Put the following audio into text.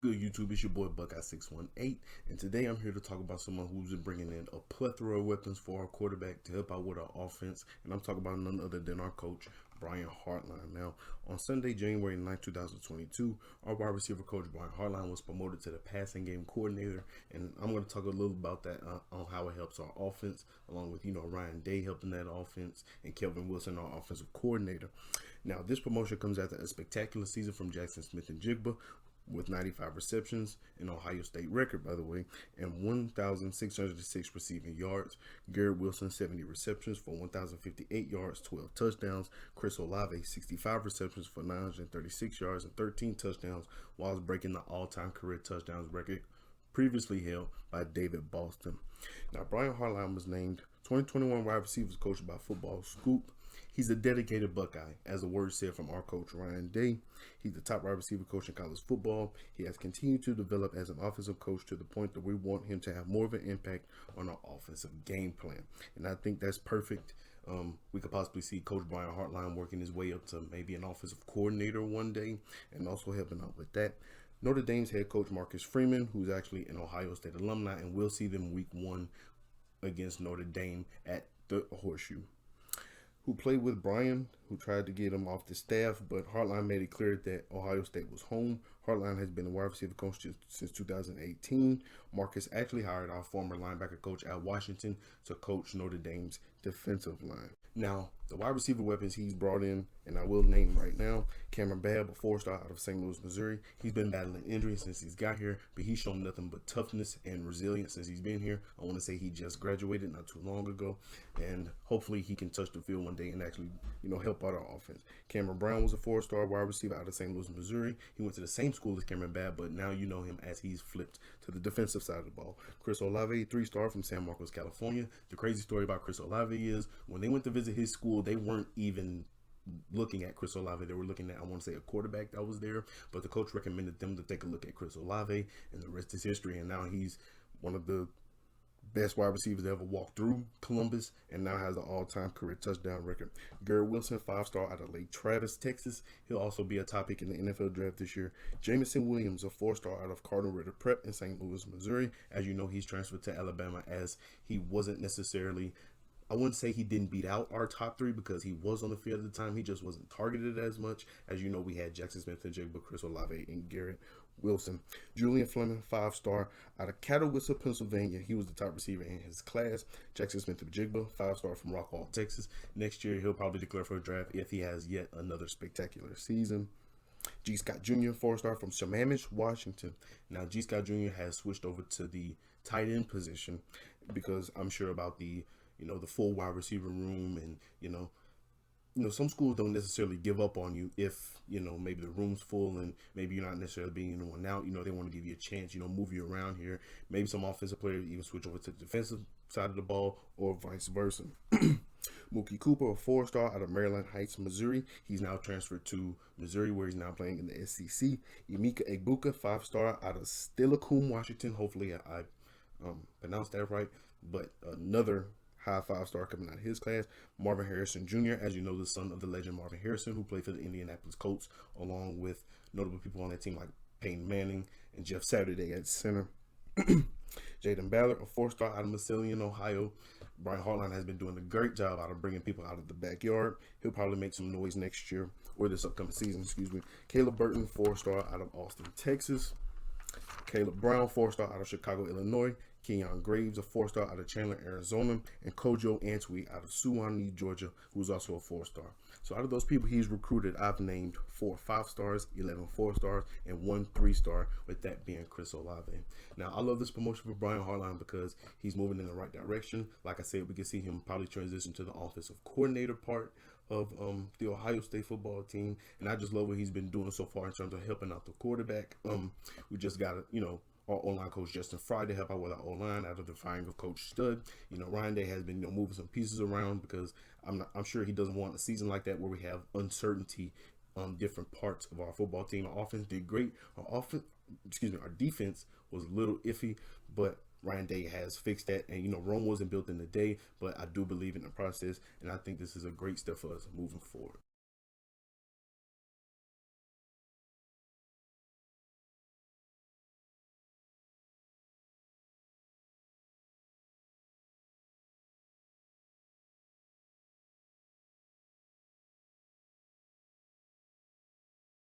Good YouTube, it's your boy Buckeye618, and today I'm here to talk about someone who's been bringing in a plethora of weapons for our quarterback to help out with our offense, and I'm talking about none other than our coach, Brian Hartline. Now, on Sunday, January 9, 2022, our wide receiver coach, Brian Hartline, was promoted to the passing game coordinator, and I'm going to talk a little about that on how it helps our offense, along with, Ryan Day helping that offense, and Kelvin Wilson, our offensive coordinator. Now, this promotion comes after a spectacular season from Jackson Smith-Njigba, with 95 receptions, an Ohio State record, by the way, and 1,606 receiving yards. Garrett Wilson, 70 receptions for 1,058 yards, 12 touchdowns. Chris Olave, 65 receptions for 936 yards and 13 touchdowns, whilst breaking the all-time career touchdowns record previously held by David Boston. Now, Brian Hartline was named 2021 wide receivers coach by Football Scoop. He's a dedicated Buckeye, as the word said from our coach, Ryan Day. He's the top wide receiver coach in college football. He has continued to develop as an offensive coach to the point that we want him to have more of an impact on our offensive game plan. And I think that's perfect. We could possibly see Coach Brian Hartline working his way up to maybe an offensive coordinator one day and also helping out with that. Notre Dame's head coach, Marcus Freeman, who's actually an Ohio State alumni, and we'll see them week 1 against Notre Dame at the Horseshoe, who played with Brian, who tried to get him off the staff, but Hartline made it clear that Ohio State was home. Hartline has been a wide receiver coach since 2018. Marcus actually hired our former linebacker coach Al Washington to coach Notre Dame's defensive line. Now, the wide receiver weapons he's brought in, and I will name right now, Cameron Babb, a 4-star out of St. Louis, Missouri. He's been battling injuries since he's got here, but he's shown nothing but toughness and resilience since he's been here. I want to say he just graduated not too long ago, and hopefully he can touch the field one day and actually, help out our offense. Cameron Brown was a 4-star wide receiver out of St. Louis, Missouri. He went to the same school as Cameron Babb, but now you know him as he's flipped to the defensive side of the ball. Chris Olave, 3-star from San Marcos, California. The crazy story about Chris Olave is when they went to visit his school, they weren't even looking at Chris Olave. They were looking at, I want to say, a quarterback that was there, but the coach recommended them to take a look at Chris Olave, and the rest is history. And now he's one of the best wide receivers to ever walk through Columbus, and now has an all-time career touchdown record. Garrett Wilson, 5-star out of Lake Travis, Texas. He'll also be a top pick in the NFL draft this year. Jamison Williams, a 4-star out of Cardinal Ritter Prep in St. Louis, Missouri. As you know, he's transferred to Alabama, as he wasn't necessarily, I wouldn't say he didn't beat out our top 3 because he was on the field at the time. He just wasn't targeted as much. As you know, we had Jackson Smith-Njigba, Chris Olave, and Garrett Wilson. Julian Fleming, 5-star out of Catawissa, Pennsylvania. He was the top receiver in his class. Jackson Smith-Njigba, 5-star from Rockwall, Texas. Next year, he'll probably declare for a draft if he has yet another spectacular season. G. Scott Jr., 4-star from Sammamish, Washington. Now, G. Scott Jr. has switched over to the tight end position because I'm sure about the the full wide receiver room, and some schools don't necessarily give up on you if maybe the room's full and maybe you're not necessarily being one out. They want to give you a chance, move you around here. Maybe some offensive players even switch over to the defensive side of the ball, or vice versa. Mookie Cooper, a 4-star out of Maryland Heights, Missouri. He's now transferred to Missouri, where he's now playing in the SEC. Emeka Egbuka, 5-star out of Steilacoom, Washington. Hopefully I pronounced that right. But another high 5-star coming out of his class, Marvin Harrison Jr., as you know, the son of the legend Marvin Harrison, who played for the Indianapolis Colts, along with notable people on that team like Peyton Manning and Jeff Saturday at center. Jaden Ballard, a 4-star out of Massillon, Ohio. Brian Hartline has been doing a great job out of bringing people out of the backyard. He'll probably make some noise next year, or this upcoming season, Caleb Burton, 4-star out of Austin, Texas. Caleb Brown, 4-star out of Chicago, Illinois. Keon Graves, a 4-star out of Chandler, Arizona, and Kojo Antwi out of Suwanee, Georgia, who's also a 4-star. So out of those people he's recruited, I've named 4 5-stars, 11 4-stars, and 1 3-star, with that being Chris Olave. Now, I love this promotion for Brian Hartline because he's moving in the right direction. Like I said, we can see him probably transition to the offensive coordinator part of the Ohio State football team, and I just love what he's been doing so far in terms of helping out the quarterback. We just got our O-line coach Justin Fry to help out with our O-line out of the firing of Coach Stud. Ryan Day has been moving some pieces around because I'm sure he doesn't want a season like that where we have uncertainty on different parts of our football team. Our offense did great. Our defense was a little iffy, but Ryan Day has fixed that, and Rome wasn't built in a day, but I do believe in the process, and I think this is a great step for us moving forward.